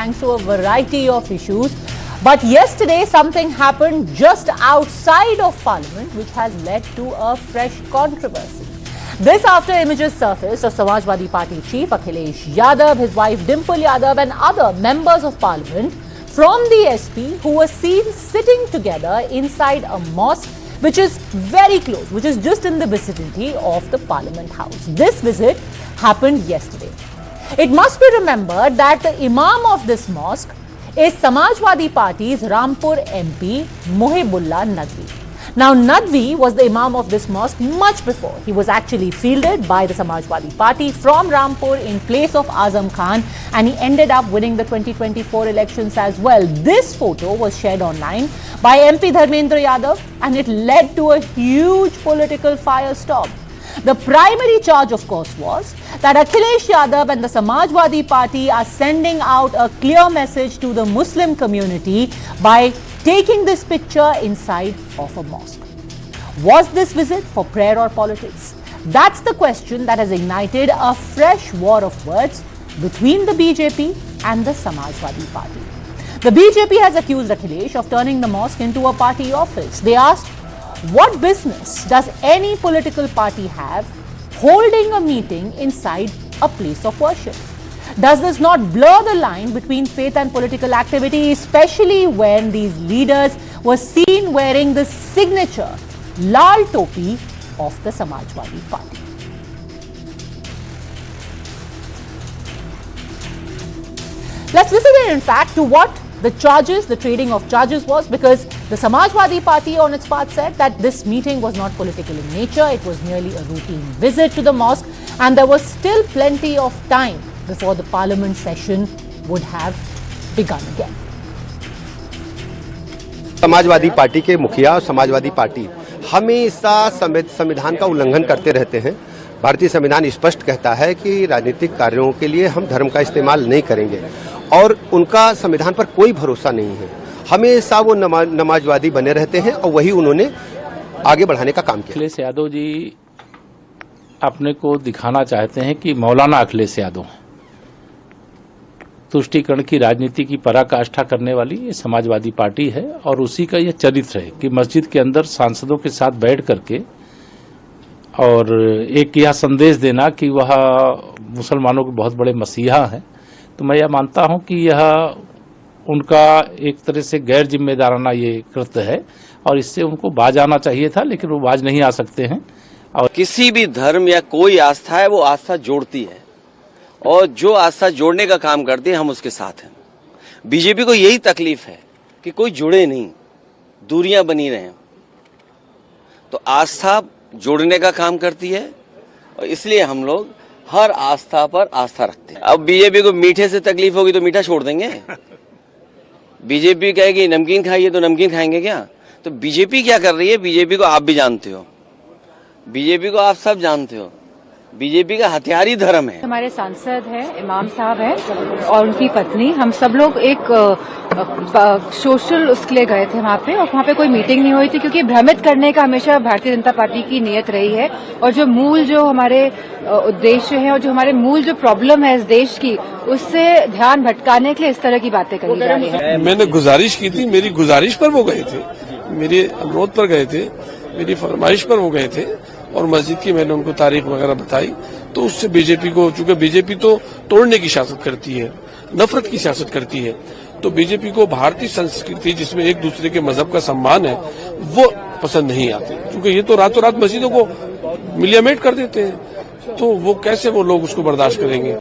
thanks to a variety of issues. But yesterday something happened just outside of Parliament which has led to a fresh controversy. This after images surfaced of Samajwadi Party chief Akhilesh Yadav, his wife Dimple Yadav and other members of Parliament from the SP who were seen sitting together inside a mosque which is very close, which is just in the vicinity of the Parliament House. This visit happened yesterday. It must be remembered that the Imam of this mosque is Samajwadi Party's Rampur MP Mohibbullah Nadvi. Now, Nadvi was the Imam of this mosque much before. He was actually fielded by the Samajwadi Party from Rampur in place of Azam Khan, and he ended up winning the 2024 elections as well. This photo was shared online by MP Dimple Yadav and it led to a huge political firestorm. The primary charge, of course, was that Akhilesh Yadav and the Samajwadi Party are sending out a clear message to the Muslim community by taking this picture inside of a mosque. Was this visit for prayer or politics? That's the question that has ignited a fresh war of words between the BJP and the Samajwadi Party. The BJP has accused Akhilesh of turning the mosque into a party office. They asked, what business does any political party have holding a meeting inside a place of worship? Does this not blur the line between faith and political activity, especially when these leaders were seen wearing the signature Lal Topi of the Samajwadi Party? Let's listen in fact to what the charges, the trading of charges was, because the Samajwadi Party on its part said that this meeting was not political in nature, it was merely a routine visit to the mosque and there was still plenty of time before the parliament session would have begun again. Samajwadi party के मुखिया और Samajwadi party हमेशा संविधान का उल्लंघन करते रहते हैं। भारतीय संविधान स्पष्ट कहता है कि राजनीतिक कार्यों के लिए हम धर्म का इस्तेमाल नहीं करेंगे और उनका संविधान पर कोई भरोसा नहीं है। हमेशा वो नमाजवादी बने रहते हैं और वही उन्होंने आगे बढ़ाने का काम किया। अखिलेश यादव जी अपने को दिखाना चाहते हैं कि मौलाना अखिलेश यादव तुष्टीकरण की राजनीति की पराकाष्ठा करने वाली ये समाजवादी पार्टी है और उसी का यह चरित्र है कि मस्जिद के अंदर सांसदों के साथ बैठ करके और एक यह संदेश देना कि वह मुसलमानों के बहुत बड़े मसीहा हैं। तो मैं यह मानता हूं कि यह उनका एक तरह से गैर जिम्मेदाराना ये कृत्य है और इससे उनको बाज आना चाहिए था, लेकिन वो बाज नहीं आ सकते हैं। और किसी भी धर्म या कोई आस्था है वो आस्था जोड़ती है और जो आस्था जोड़ने का काम करती है हम उसके साथ हैं। बीजेपी को यही तकलीफ है कि कोई जुड़े नहीं, दूरियां बनी रहे। तो आस्था जोड़ने का काम करती है और इसलिए हम लोग हर आस्था पर आस्था रखते हैं। अब बीजेपी को मीठे से तकलीफ होगी तो मीठा छोड़ देंगे? बीजेपी कहेगी नमकीन खाइए तो नमकीन खाएंगे क्या? तो बीजेपी क्या कर रही है बीजेपी को आप भी जानते हो, बीजेपी को आप सब जानते हो। बीजेपी का हथियार ही धर्म है। हमारे सांसद हैं, इमाम साहब हैं और उनकी पत्नी, हम सब लोग एक सोशल उसके लिए गए थे वहाँ पे और वहाँ पे कोई मीटिंग नहीं हुई थी क्योंकि भ्रमित करने का हमेशा भारतीय जनता पार्टी की नीयत रही है और जो मूल जो हमारे उद्देश्य है और जो हमारे मूल जो प्रॉब्लम है इस देश की उससे ध्यान भटकाने के लिए इस तरह की बातें कही जा रही है। मैंने गुजारिश की थी, मेरी गुजारिश पर वो गए थे, मेरे अनुरोध पर गए थे, मेरी फरमाइश पर वो गए थे और मस्जिद की मैंने उनको तारीख वगैरह बताई। तो उससे बीजेपी को, चूंकि बीजेपी तो तोड़ने की सियासत करती है, नफरत की सियासत करती है, तो बीजेपी को भारतीय संस्कृति जिसमें एक दूसरे के मजहब का सम्मान है वो पसंद नहीं आती, क्योंकि ये तो रातों रात मस्जिदों को मिलियामेट कर देते हैं, तो वो कैसे वो लोग उसको बर्दाश्त करेंगे।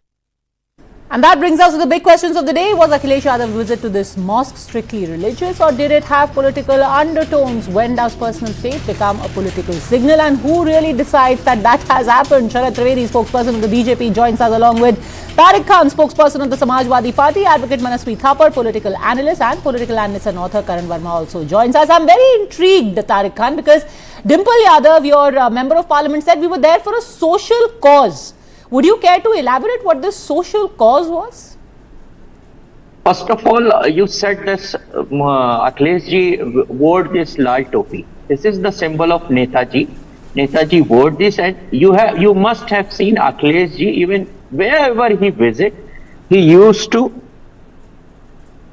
And that brings us to the big questions of the day. Was Akhilesh Yadav's visit to this mosque strictly religious or did it have political undertones? When does personal faith become a political signal and who really decides that that has happened? Sharad Trivedi, spokesperson of the BJP, joins us along with Tariq Khan, spokesperson of the Samajwadi Party, advocate Manasvi Thapar, political analyst and and author Karan Verma also joins us. I'm very intrigued, Tariq Khan, because Dimple Yadav, your member of parliament, said we were there for a social cause. Would you care to elaborate what this social cause was? First of all, you said this Akhilesh ji wore this Lal Topi. This is the symbol of Netaji. Netaji wore this, and you must have seen Akhilesh ji even wherever he visit, he used to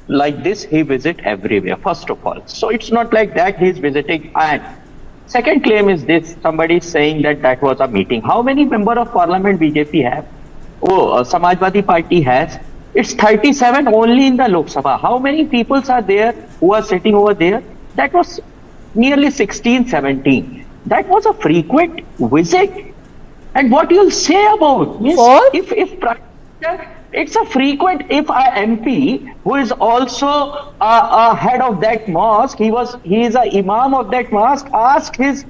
like this, he visit everywhere, first of all. So it's not like that he's visiting. And second claim is this, somebody is saying that that was a meeting. How many member of parliament BJP have? Oh, Samajwadi Party has. It's 37 only in the Lok Sabha. How many people are there who are sitting over there? That was nearly 16, 17. That was a frequent visit. And what you'll say about means if Prime Minister, it's a frequent, if a MP who is also a head of that mosque, he is a Imam of that mosque, ask his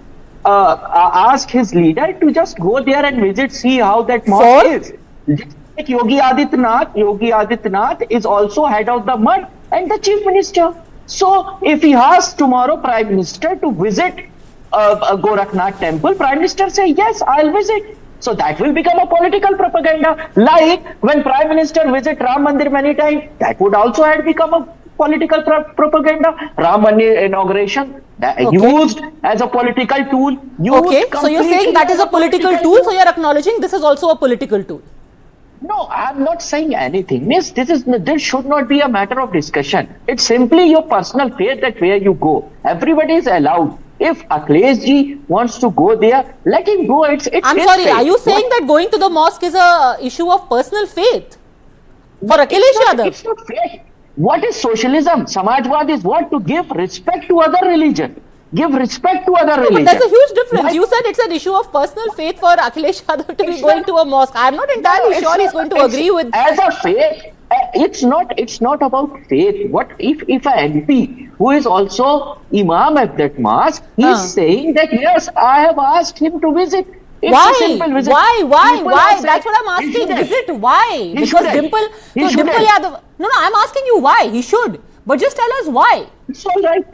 leader to just go there and visit, see how that mosque is. Just like Yogi Adityanath is also head of the mosque and the chief minister. So if he asks tomorrow Prime Minister to visit Gorakhnath temple, Prime Minister say, yes, I'll visit. So that will become a political propaganda. Like when Prime Minister visit Ram Mandir many times, that would also have become a political propaganda. Ram Mandir inauguration used as a political tool. Okay, so you're saying that is a political tool, so you're acknowledging this is also a political tool. No, I'm not saying anything. Miss, this should not be a matter of discussion. It's simply your personal faith that where you go. Everybody is allowed. If Akhilesh ji wants to go there, let him go. It's I'm sorry, faith. Are you saying that going to the mosque is a issue of personal faith? For Akhilesh Yadav? It's not faith. What is socialism? Samajwadi is what? To give respect to other religion. Give respect to other religion. But there's a huge difference. You said it's an issue of personal faith for Akhilesh Yadav to be going to a mosque. I'm not entirely sure he's going to agree with... As a faith, it's not about faith. What if an MP who is also Imam at that mosque, he's saying that yes, I have asked him to visit. It's why? A simple visit. Why? That's what I'm asking. Visit why? Because Dimple Yadav... No, I'm asking you why. He should. But just tell us why. It's all right.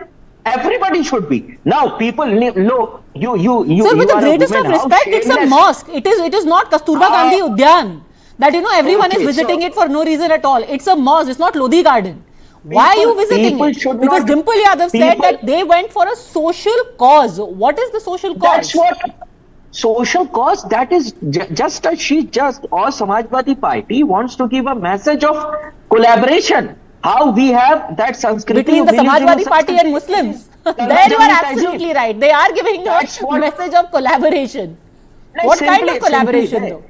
Everybody should be. Now people know you. Sir, with the greatest of respect, it's a mosque. It is not Kasturba Gandhi Udyan. That everyone is visiting it for no reason at all. It's a mosque. It's not Lodi Garden. Why are you visiting it? Because Dimple Yadav said that they went for a social cause. What is the social cause? That's what social cause. That is just or Samajwadi Party wants to give a message of collaboration. How we have that Sanskriti between the Samajwadi Party and Muslims. There you are absolutely right. They are giving a message of collaboration. What kind of collaboration though?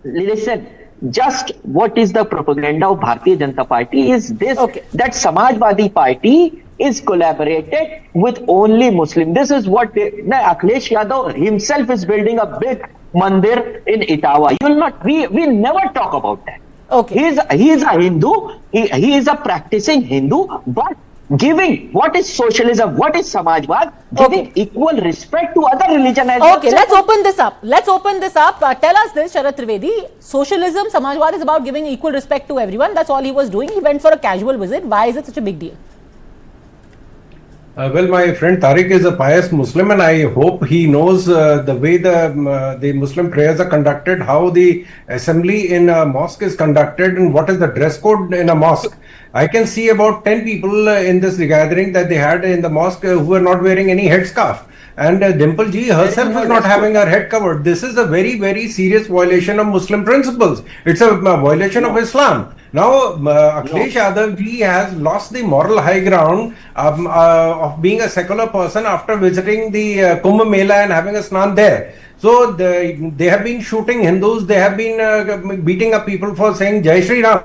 Listen, just what is the propaganda of Bharatiya Janata Party is this, that Samajwadi Party is collaborated with only Muslim. This is what Akhilesh Yadav himself is building a big mandir in Itawa. You will not, we never talk about that. Okay. He is a Hindu, he is a practicing Hindu, but giving what is socialism, what is Samajwad, giving equal respect to other religion as well. Okay, let's open this up. Tell us this, Sharat Trivedi. Socialism, Samajwad is about giving equal respect to everyone. That's all he was doing. He went for a casual visit. Why is it such a big deal? Well, my friend Tariq is a pious Muslim, and I hope he knows the way the Muslim prayers are conducted, how the assembly in a mosque is conducted, and what is the dress code in a mosque. I can see about 10 people in this gathering that they had in the mosque who were not wearing any headscarf. And Dimple ji herself is not having her head covered. This is a very, very serious violation of Muslim principles. It's a violation of Islam. Now, Akhilesh Yadav ji has lost the moral high ground of being a secular person after visiting the Kumbh Mela and having a snan there. So they have been shooting Hindus, they have been beating up people for saying Jai Shri Ram.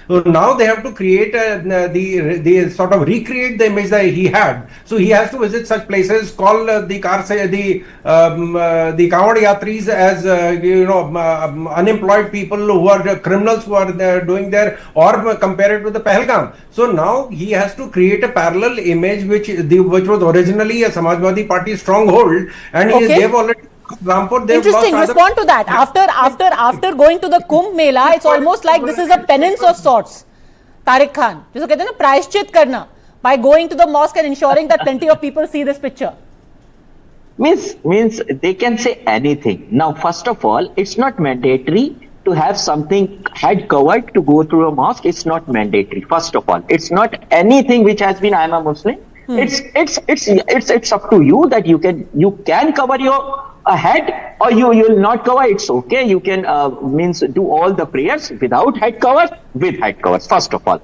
So now they have to create the sort of recreate the image that he had. So he has to visit such places, call the Kawad Yatris as unemployed people who are criminals who are doing there, or compare it with the Pahalgam. So now he has to create a parallel image which was originally a Samajwadi Party stronghold, and they've already. Interesting. Respond to that. After going to the Kumbh Mela, it's almost like this is a penance of sorts. Tariq Khan, जिसको कहते हैं ना प्रायश्चित करना, by going to the mosque and ensuring that plenty of people see this picture. Means they can say anything. Now, first of all, it's not mandatory to have something head covered to go to a mosque. It's not mandatory. First of all, it's not anything which has been. I'm a Muslim. It's up to you that you can cover your head, or you will not cover. It's okay. You can do all the prayers without head covers, with head covers. First of all,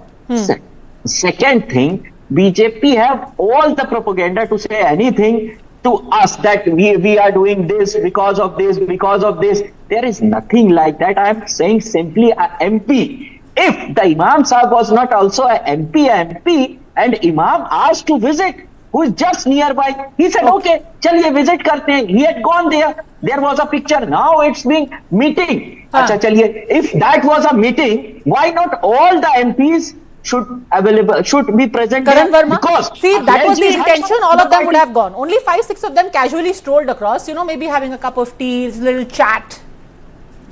Second thing, BJP have all the propaganda to say anything to us that we are doing this because of this, because of this. There is nothing like that. I am saying simply a MP. If the Imam Sahib was not also a MP, and Imam asked to visit, who is just nearby, he said, okay, chaliye visit karte hain. He had gone there. There was a picture. Now it's being meeting. Acha, chaliye. If that was a meeting, why not all the MPs should be present Karan there? Verma, Because see, that was the Akhilesh intention. had All of them the would have gone. Only 5-6 of them casually strolled across, maybe having a cup of tea, little chat.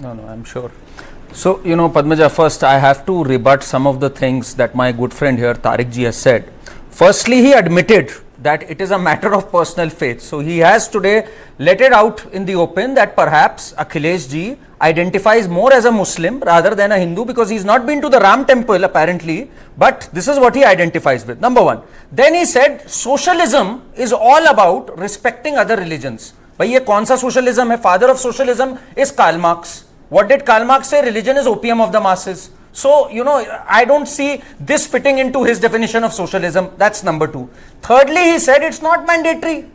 No, I'm sure. So, Padmaja, first I have to rebut some of the things that my good friend here, Tariq ji, has said. Firstly, he admitted that it is a matter of personal faith. So, he has today let it out in the open that perhaps Akhilesh ji identifies more as a Muslim rather than a Hindu, because he's not been to the Ram temple apparently, but this is what he identifies with. Number one. Then he said socialism is all about respecting other religions. Bhai, ye kaun sa socialism hai? Father of socialism is Karl Marx. What did Karl Marx say? Religion is opium of the masses. So, I don't see this fitting into his definition of socialism. That's number two. Thirdly, he said it's not mandatory.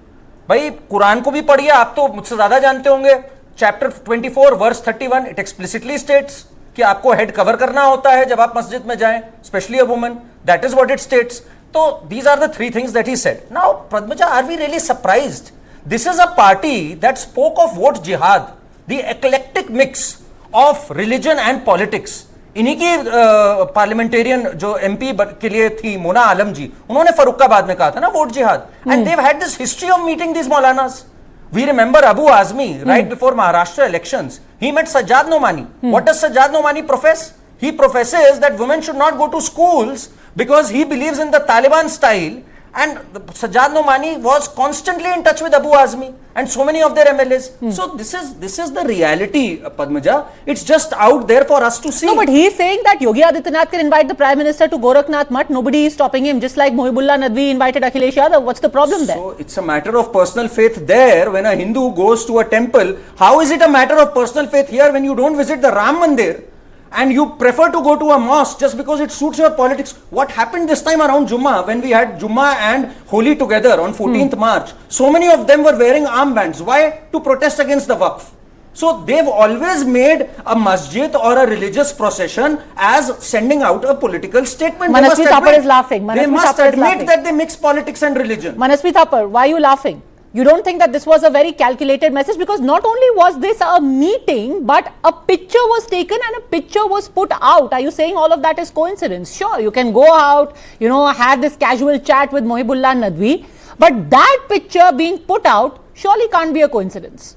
भाई कुरान को भी पढ़िए, आप तो मुझसे ज्यादा जानते होंगे. Chapter 24 verse 31 it explicitly states कि आपको हेड कवर करना होता है जब आप मस्जिद में जाएं, especially a woman. That is what it states. So these are the three things that he said. Now, Padmaja, are we really surprised? This is a party that spoke of what jihad, the eclectic mix of religion and politics. इन्हीं की parliamentarian जो MP के लिए थी मोना आलम जी, उन्होंने फरुखाबाद में कहा था ना वोट जिहाद. And they've had this history of meeting this मौलानास. We remember Abu Azmi right before Maharashtra elections. He met Sajjad Nomani. What does Sajjad Nomani profess? He professes that women should not go to schools because he believes in the Taliban style. And Sajjad Nomani was constantly in touch with Abu Azmi and so many of their MLAs. So this is the reality, Padmaja. It's just out there for us to see. No, but he is saying that Yogi Adityanath can invite the Prime Minister to Gorakhnath Mutt. Nobody is stopping him. Just like Mohibbullah Nadvi invited Akhilesh Yadav. What's the problem there? So it's a matter of personal faith there when a Hindu goes to a temple. How is it a matter of personal faith here when you don't visit the Ram Mandir? And you prefer to go to a mosque just because it suits your politics. What happened this time around Jummah, when we had Jummah and Holi together on 14th March? So many of them were wearing armbands. Why? To protest against the Waqf. So they've always made a masjid or a religious procession as sending out a political statement. Manasvi Thapar is laughing. They must admit that they mix politics and religion. Manasvi Thapar, why are you laughing? You don't think that this was a very calculated message? Because not only was this a meeting, but a picture was taken and a picture was put out. Are you saying all of that is coincidence? Sure, you can go out, have this casual chat with Mohibbullah Nadvi, but that picture being put out surely can't be a coincidence.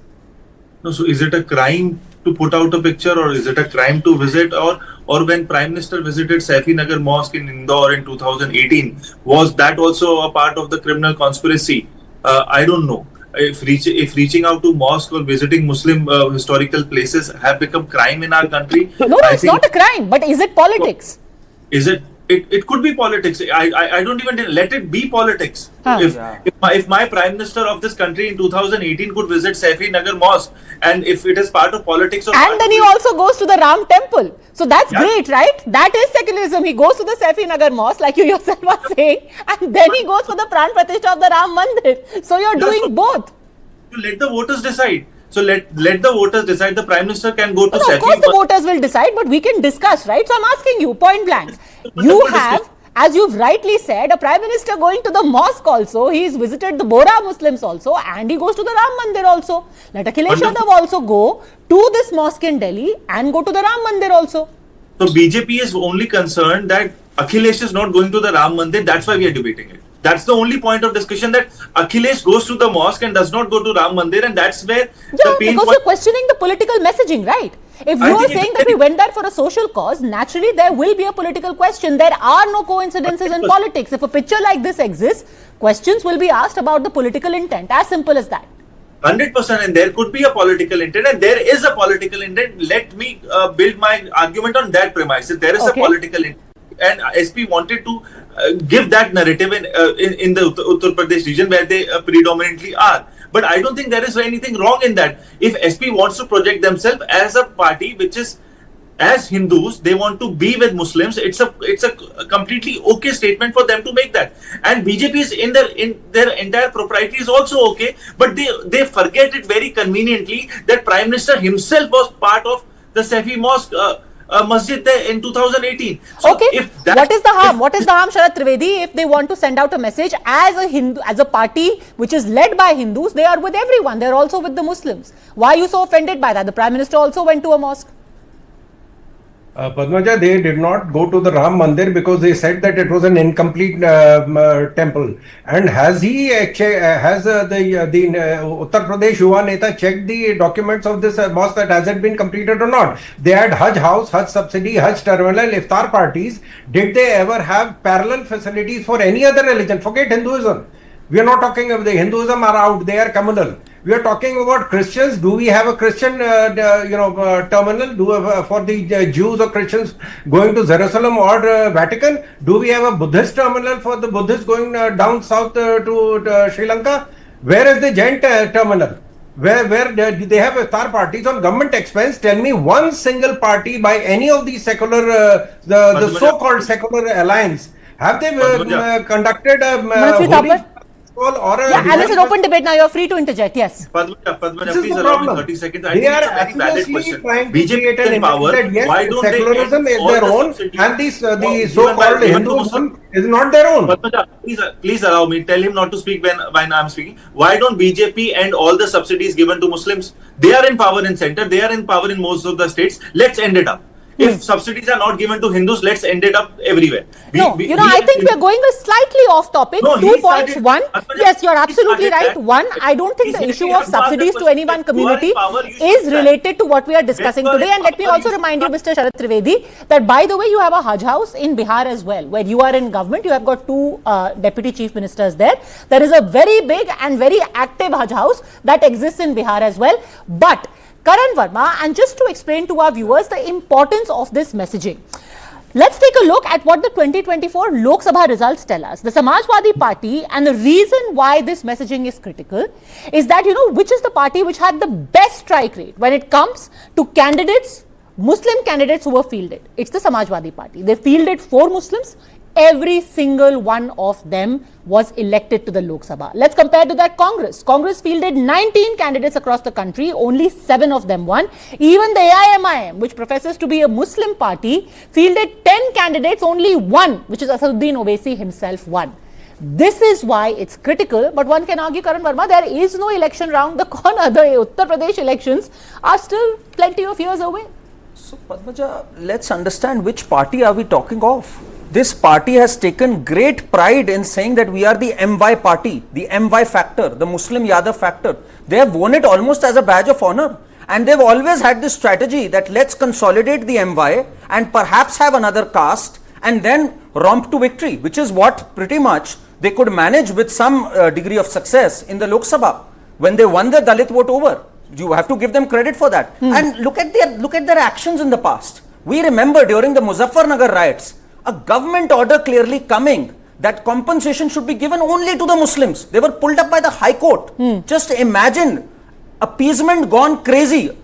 No, so is it a crime to put out a picture, or is it a crime to visit, or when Prime Minister visited Saifi Nagar Mosque in Indore in 2018, was that also a part of the criminal conspiracy? I don't know. If reaching out to mosque or visiting Muslim historical places have become crime in our country. No, it's not a crime, but is it politics? Is it? It could be politics. I don't even let it be politics. If my Prime Minister of this country in 2018 could visit Saifi Nagar Mosque, and if it is part of politics, and then he also goes to the Ram temple. So that's great, right? That is secularism. He goes to the Saifi Nagar Mosque, like you yourself are saying, and then he goes for the Pran Pratishtha of the Ram Mandir. So you're doing both. Let the voters decide. So let the voters decide. The Prime Minister can go to Saifi. Of course the voters will decide, but we can discuss, right? So I'm asking you, point blank. You have, as you've rightly said, a Prime Minister going to the mosque also. He's visited the Bora Muslims also, and he goes to the Ram Mandir also. Let Akhilesh Yadav also go to this mosque in Delhi and go to the Ram Mandir also. So BJP is only concerned that Akhilesh is not going to the Ram Mandir. That's why we are debating it. That's the only point of discussion, that Akhilesh goes to the mosque and does not go to Ram Mandir, and that's where the pain because you're questioning the political messaging, right? If you are saying that we went there for a social cause, naturally there will be a political question. There are no coincidences in politics. If a picture like this exists, questions will be asked about the political intent. As simple as that. 100%, and there could be a political intent, and there is a political intent. Let me build my argument on that premise. If there is a political intent, and SP wanted to give that narrative in the Uttar Pradesh region where they predominantly are. But I don't think there is anything wrong in that. If SP wants to project themselves as a party which is as Hindus, they want to be with Muslims. It's a completely okay statement for them to make that. And BJP is in their entire propriety is also okay, but they forget it very conveniently that Prime Minister himself was part of the Safi Mosque masjid there in 2018. So okay, what is the harm? What is the harm, Sharad Trivedi, if they want to send out a message as a party which is led by Hindus? They are with everyone. They are also with the Muslims. Why are you so offended by that? The Prime Minister also went to a mosque. Padmaja, they did not go to the Ram Mandir because they said that it was an incomplete temple. And has the Uttar Pradesh Yuva Neta checked the documents of this mosque, that has it been completed or not? They had Hajj house, Hajj subsidy, Hajj terminal, iftar parties. Did they ever have parallel facilities for any other religion? Forget Hinduism. We are not talking of the Hinduism are out, they are communal. We are talking about Christians. Do we have a Christian, terminal? For the Jews or Christians going to Jerusalem or Vatican? Do we have a Buddhist terminal for the Buddhists going down south to Sri Lanka? Where is the Jain terminal? Where they have iftar parties on government expense? Tell me one single party by any of these secular, the so-called secular alliance. Have they conducted and it's an open debate now. You're free to interject. Yes. Padmaja, please allow me 30 seconds. I think it's a very valid question. BJP is in power. Why don't secularism is their own, and the so-called Hinduism is not their own. Padmaja, please allow me. Tell him not to speak when I'm speaking. Why don't BJP end all the subsidies given to Muslims? They are in power in center. They are in power in most of the states. Let's end it up. If subsidies are not given to Hindus, let's end it up everywhere. I think we're going slightly off topic. No, 2 points. One, yes, you're absolutely right. One, I don't think the issue of subsidies to any one community is related to what we are discussing today. And let me also remind you, Mr. Sharad Trivedi, that by the way, you have a Hajj house in Bihar as well, where you are in government. You have got 2 deputy chief ministers there. There is a very big and very active Hajj house that exists in Bihar as well. But Karan Verma, and just to explain to our viewers the importance of this messaging, let's take a look at what the 2024 Lok Sabha results tell us. The Samajwadi Party, and the reason why this messaging is critical is that, which is the party which had the best strike rate when it comes to candidates, Muslim candidates who were fielded. It's the Samajwadi Party. They fielded 4 Muslims. Every single one of them was elected to the Lok Sabha. Let's compare to that Congress. Congress fielded 19 candidates across the country. Only 7 of them won. Even the AIMIM, which professes to be a Muslim party, fielded 10 candidates. Only 1, which is Asaduddin Owaisi himself, won. This is why it's critical. But one can argue, Karan Verma, there is no election round the corner. The Uttar Pradesh elections are still plenty of years away. So, Padmaja, let's understand which party are we talking of. This party has taken great pride in saying that we are the MY party, the MY factor, the Muslim Yadav factor. They have won it almost as a badge of honor. And they've always had this strategy that let's consolidate the MY and perhaps have another caste and then romp to victory, which is what pretty much they could manage with some degree of success in the Lok Sabha when they won the Dalit vote over. You have to give them credit for that. And look at their actions in the past. We remember during the Muzaffarnagar riots, a government order clearly coming that compensation should be given only to the Muslims. They were pulled up by the High Court. Just imagine appeasement gone crazy.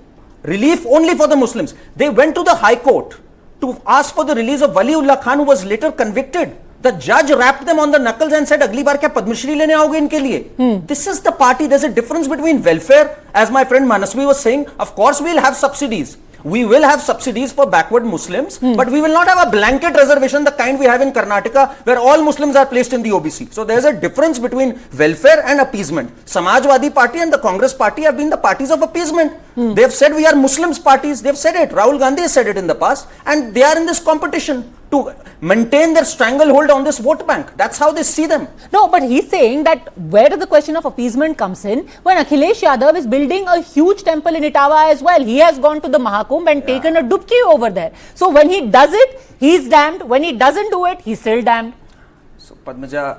Relief only for the Muslims. They went to the High Court to ask for the release of Waliullah Khan, who was later convicted. The judge rapped them on the knuckles and said, "Agli baar kya Padma Shri lene aaoge inke liye?" This is the party. There's a difference between welfare, as my friend Manasvi was saying. Of course, we'll have subsidies. We will have subsidies for backward Muslims, but we will not have a blanket reservation, the kind we have in Karnataka, where all Muslims are placed in the OBC. So there's a difference between welfare and appeasement. Samajwadi Party and the Congress Party have been the parties of appeasement. They have said we are Muslims parties. They've said it. Rahul Gandhi has said it in the past, and they are in this competition to maintain their stranglehold on this vote bank. That's how they see them. No, but he's saying that where the question of appeasement comes in, when Akhilesh Yadav is building a huge temple in Etawah as well. He has gone to the Mahakumbh and taken a dubki over there. So when he does it, he's damned. When he doesn't do it, he's still damned. So Padmaja,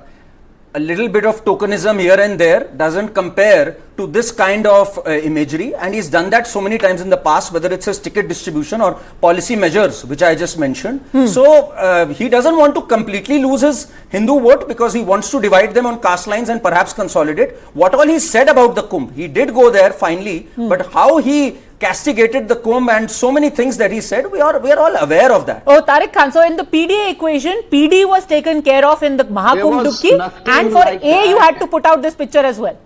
a little bit of tokenism here and there doesn't compare to this kind of imagery, and he's done that so many times in the past, whether it's his ticket distribution or policy measures, which I just mentioned. So he doesn't want to completely lose his Hindu vote because he wants to divide them on caste lines and perhaps consolidate. What all he said about the Kumbh, he did go there finally, but how he castigated the comb and so many things that he said. We are all aware of that. Oh, Tariq Khan, so in the PDA equation, PD was taken care of in the Mahakumbh Dukki, and for like A, you had to put out this picture as well.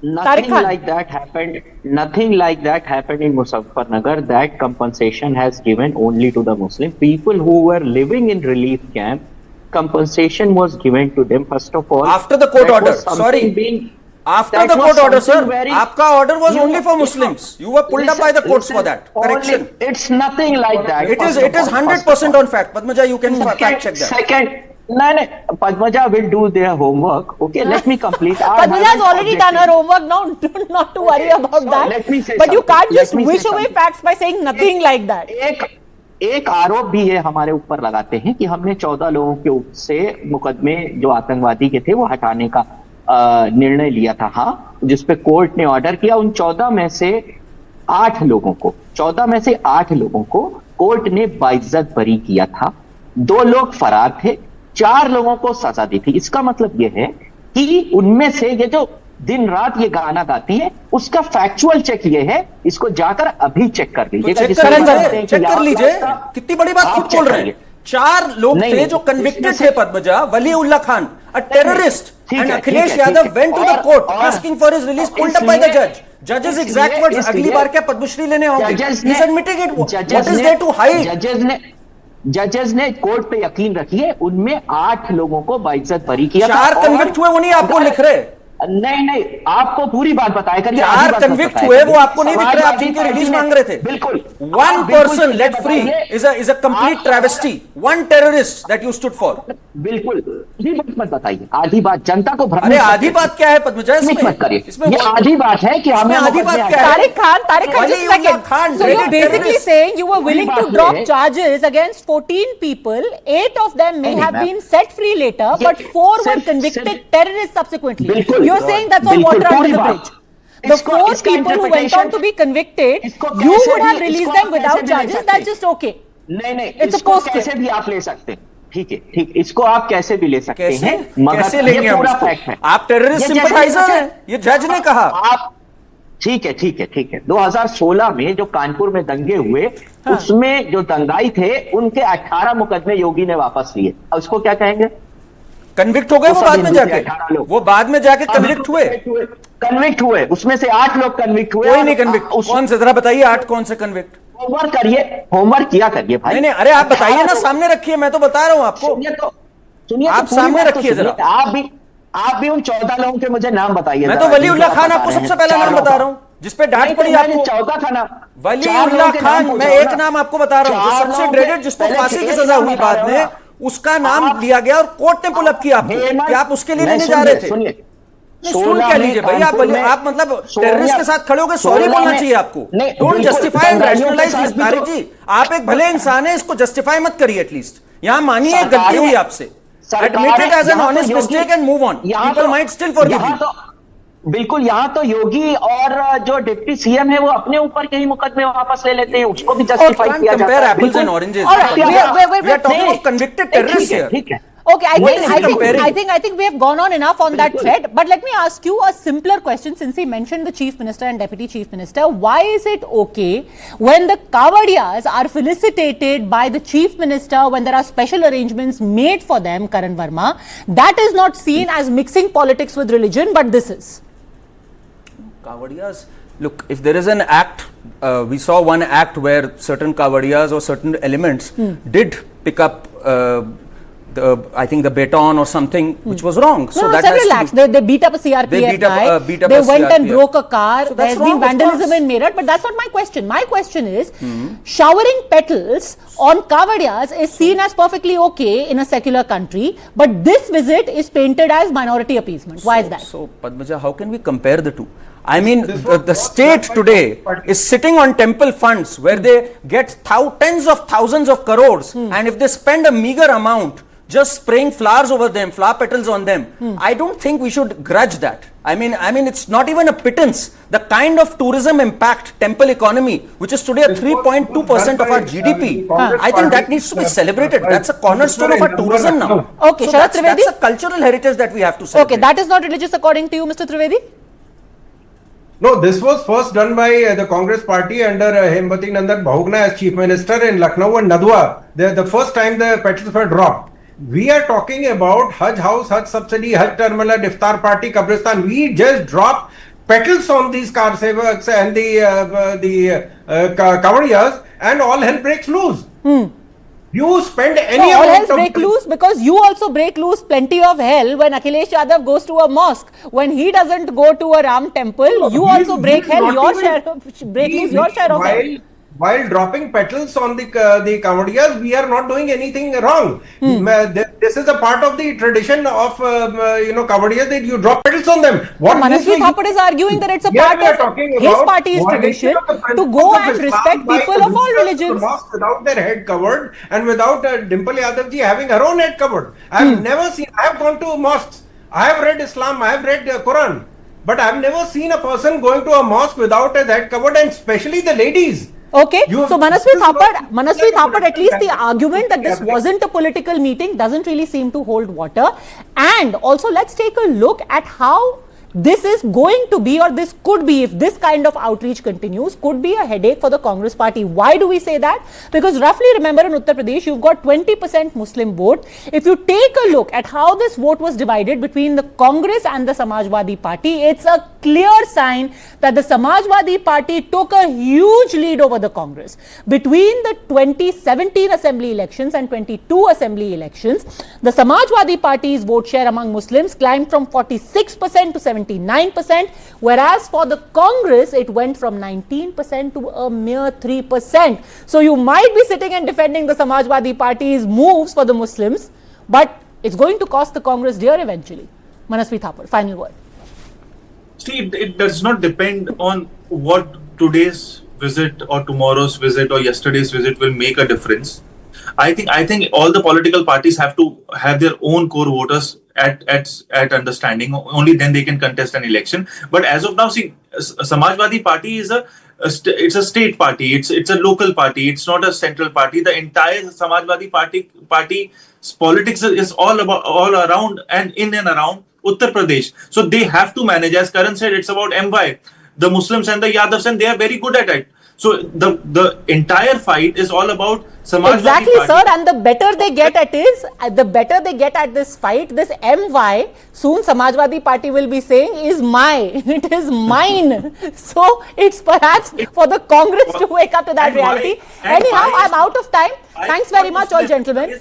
Nothing like that happened. Nothing like that happened in Muzaffarnagar. That compensation has given only to the Muslim people who were living in relief camp. Compensation was given to them first of all. After the court order. Sorry. After the court order, sir. Aapka order was only for Muslims. You were pulled up by the courts for that. Correction. It's nothing like that. It is 100% on fact. Padmaja, you can fact check that. Second. No, Padmaja will do their homework. Okay, let me complete. Padmaja has already done her homework now. Not to worry about that. Let me say but you can't just wish away facts by saying nothing like that. एक आरोप भी ये हमारे ऊपर लगाते हैं कि हमने 14 लोगों के से मुकदमे जो आतंकवादी के थे वो हटाने का निर्णय लिया था। हाँ, जिसपे कोर्ट ने ऑर्डर किया। उन 14 में से 8 लोगों को कोर्ट ने बाइज्जत बरी किया था। 2 लोग फरार थे, 4 लोगों को सजा दी थी। इसका मतलब ये है कि उनमें से ये जो दिन रात ये गाना गाती है उसका फैक्चुअल चेक ये है, इसको जाकर अभी चेक कर लीजिएगा। चेक कर लीजिए, कितनी बड़ी बात खुद बोल रहे हैं। 4 लोग थे जो कन्विक्टेड थे पद्मजा, वली Ullah Khan, a terrorist, and Akhilesh Yadav went to the court asking for his release, pulled up by the judge. Judge's exact words, अगली बार क्या पद्मश्री लेने आओगे? He's admitting it. What is there to hide? जजेस ने कोर्ट पे यकीन रखिए, उनमें 8 लोगों को बाइज्जत बरी किया। 4 कन्विक्ट हुए, वो नहीं आपको लिख रहे। नहीं, आपको पूरी बात बताया करिए। 4 कन्विक्ट हुए, वो आपको नहीं दिख रहे, आप जिनके रिलीज मांग रहे थे। बिल्कुल। 1 person let free is a complete travesty. 1 terrorist that you stood for. बिल्कुल, आधी बात मत बताइए। आधी बात जनता को भ्रमित। अरे आधी बात क्या है पद्मजा? मत करिए। ये आधी बात है कि हमें आधी बात क्या है? Tariq Khan, just a second. So you're basically saying you were willing to drop charges against 14 people. 8 of them may have been set free later, but 4 were convicted terrorists subsequently. You're saying that's all water under the bridge. The 4 people who went on to be convicted, you would have released them without charges. That's just okay. नहीं, it's a post कैसे भी आप ले सकते हैं। ठीक है, इसको आप कैसे भी ले सकते हैं, मगर ये पूरा फैक्ट है। आप टेररिस्ट सिंपैथाइजर हैं, ये जज ने कहा। आप ठीक है। 2016 में जो कानपुर में दंगे हुए, उसमें जो दंगाई थे, उनके 18 मुकदमे योगी ने वापस लिए। अब उसको क्या कहेंगे? कन्विक्ट हो गए वो बाद में जाके कन्विक्ट हुए। उसमें से 8 लोग कन्विक्ट हुए। कोई नहीं कन्विक्ट। कौन से, जरा बताइए 8 कौन से कन्विक्ट? होमवर्क किया करिए भाई। नहीं, अरे आप बताइए ना, सामने रखिए, मैं तो बता रहा हूं आपको। सुनिए, आप सामने रखिए जरा। आप भी उन 14 लोगों के मुझे नाम बताइए। मैं तो वली उल्लाह खान आपको सबसे पहला नाम बता रहा हूं, जिसपे डांट पड़ी आपको। 14 था ना, वली उल्लाह खान। मैं एक नाम आपको बता रहा हूं, जो सबसे ड्रेडेड, जिसको फांसी की सजा हुई बाद में, उसका नाम लिया गया और कोर्ट ने पुल अप किया आपको कि आप उसके लिए लेने जा रहे थे। सुन क्या लीजिए भाई, आप मतलब टेररिस्ट के साथ खड़े होकर सॉरी बोलना चाहिए आपको। Don't justify and rationalise this. Tariq ji, आप एक भले इंसान है, इसको जस्टिफाई मत करिए। एटलीस्ट यहां मानिए गलती हुई आपसे, admit it as an honest mistake and move on. People might still forgive you. बिल्कुल, यहाँ तो योगी और जो डिप्टी सीएम है वो अपने ऊपर के ही मुकदमे वापस ले लेते हैं, उसको भी जस्टिफाई किया जाता है। Apples and oranges. We are talking of convicted terrorist here. ठीक है। Okay, I think we have gone on enough on that thread. But let me ask you a simpler question, since he mentioned the Chief Minister and Deputy Chief Minister. Why is it okay when the Kawadiyas are felicitated by the Chief Minister, when there are special arrangements made for them, Karan Verma, that is not seen as mixing politics with religion, but this is? Kawadiyas, look, if there is an act, we saw one act where certain Kawadiyas or certain elements did pick up I think the baton or something, which was wrong. So that several acts. They beat up a CRPF guy. They went and broke a car. So there's been vandalism in Meerut, but that's not my question. My question is, showering petals on Kawadiyas is seen as perfectly okay in a secular country, but this visit is painted as minority appeasement. Why is that? So Padmaja, how can we compare the two? I mean, the state today is sitting on temple funds where they get tens of thousands of crores, and if they spend a meager amount just spraying flowers over them, flower petals on them, I don't think we should grudge that. I mean, it's not even a pittance. The kind of tourism impact, temple economy, which is today at 3.2% of our GDP, I think that needs to be celebrated. That's a cornerstone of our tourism now. Okay, so Sharad Trivedi? That's a cultural heritage that we have to celebrate. Okay, that is not religious according to you, Mr. Trivedi? No, this was first done by the Congress party under Hemwati Nandan Bhogna as Chief Minister in Lucknow and Nadwa. The first time the petals were dropped. We are talking about Hajj House, Hajj Subsidy, Hajj Terminal, Iftar Party, Kabristan. We just dropped petals on these car savers and the Kavariyas, and all hell breaks loose. You spend any all amount hell break loose because you also break loose plenty of hell when Akhilesh Yadav goes to a mosque. When he doesn't go to a Ram temple, you also break hell, break loose your share of hell. While dropping petals on the Kamadiyas, we are not doing anything wrong. This is a part of the tradition of Kamadiyas that you drop petals on them. What Manasvi Thapar is arguing that it's a part of his party's tradition to go and respect people of all religions. Without their head covered and without Dimple Yadav ji having her own head covered. I have never seen, I have gone to mosques, I have read Islam, I have read Quran, but I have never seen a person going to a mosque without his head covered, and especially the ladies. Okay, so Manasvi Thapar, at least the argument that this wasn't a political meeting doesn't really seem to hold water. And also, let's take a look at how this is going to be, or this could be, if this kind of outreach continues, could be a headache for the Congress party. Why do we say that? Because roughly, remember, in Uttar Pradesh, you've got 20% Muslim vote. If you take a look at how this vote was divided between the Congress and the Samajwadi Party, it's a clear sign that the Samajwadi Party took a huge lead over the Congress. Between the 2017 assembly elections and 22 assembly elections, the Samajwadi Party's vote share among Muslims climbed from 46% to 79%, whereas for the Congress, it went from 19% to a mere 3%. So you might be sitting and defending the Samajwadi Party's moves for the Muslims, but it's going to cost the Congress dear eventually. Manasvi Thapar, final word. See, it does not depend on what today's visit or tomorrow's visit or yesterday's visit will make a difference. I think all the political parties have to have their own core voters at understanding. Only then they can contest an election. But as of now, see, Samajwadi Party is it's a state party. It's a local party. It's not a central party. The entire Samajwadi Party's politics is all around and in and around Uttar Pradesh. So they have to manage. As Karan said, it's about MY, the Muslims and the Yadavs, and they are very good at it. So the entire fight is all about Samajwadi Exactly, Party. sir. And the better they get at this fight, this MY, soon Samajwadi Party will be saying is it is mine. So it's perhaps for the Congress to wake up to that reality. Anyhow, I'm out of time. Thanks very much, all gentlemen.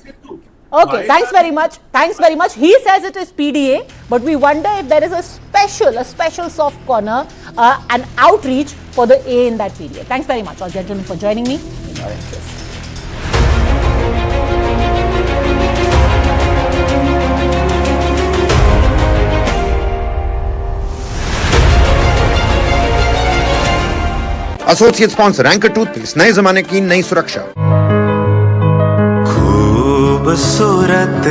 Okay, thanks very much. Thanks very much. He says it is PDA, but we wonder if there is a special soft corner, an outreach for the A in that period. Thanks very much, all gentlemen, for joining me in your interest. Associate sponsor anchor toothpaste, नए जमाने की नई सुरक्षा। खूबसूरत